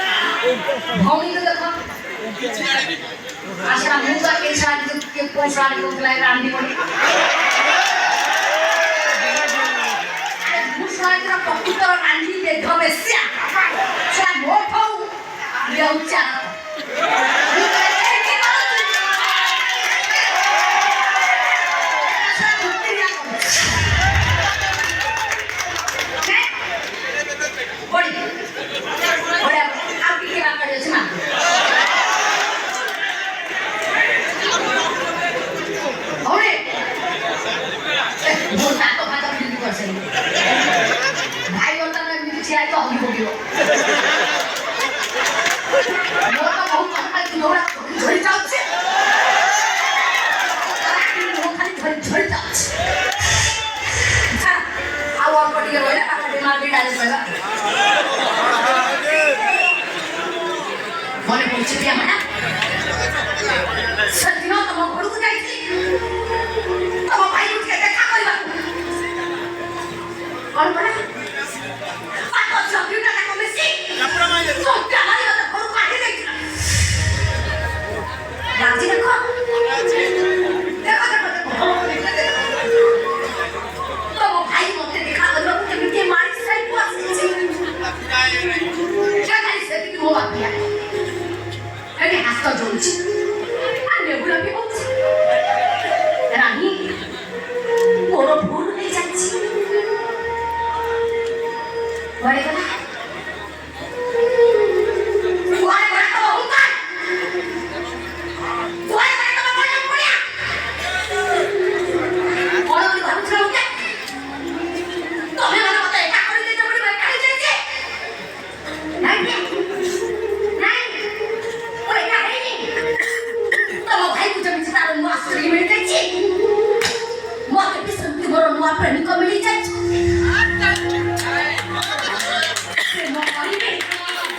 भौनी देखो आशा मुगा के साथ के पोसार को खिलाए रांधी पड़ी मुसाइरा पकुतर रांधी दे धमेस्या चा मोठो लेउचा भाई होता ना मुझे आई तो हम हो गयो मोटा बहुत खाली नोरा झड़ी जाऊ छे खाली झड़ी जाऊ छे अच्छा आउ और पटी रोले पाखा बीमार भी डाले पड़ा मने पूछी पिया मना सदिनो तम घर को जाई थी तम भाई उठ के देखा करबा और बड़ा आको चॉकलेट का कमेसी तो क्या नहीं होता घर काटे देख राजी देखो तो वो भाई मोटे देखा कर लोग के मिट्टी मार के साइड को आसी क्या खाली से कि वो बात है अरे हाथ तो जोड़ अन्य बुरा भी हो रानी मोरो भूल नहीं जाती बड़े बना वाले बड़ा तो होगा वाले बड़ा तो बड़ा बढ़िया और भी बहुत चलो क्या तो हमें वाला पता है क्या कर दे जब बड़ी बात कही जाए नहीं ओए क्या है नहीं तो वो भाई को जब इंसान मास्टरी मिल जाए मौत के संग मोर मुआ पर निको मिल जाए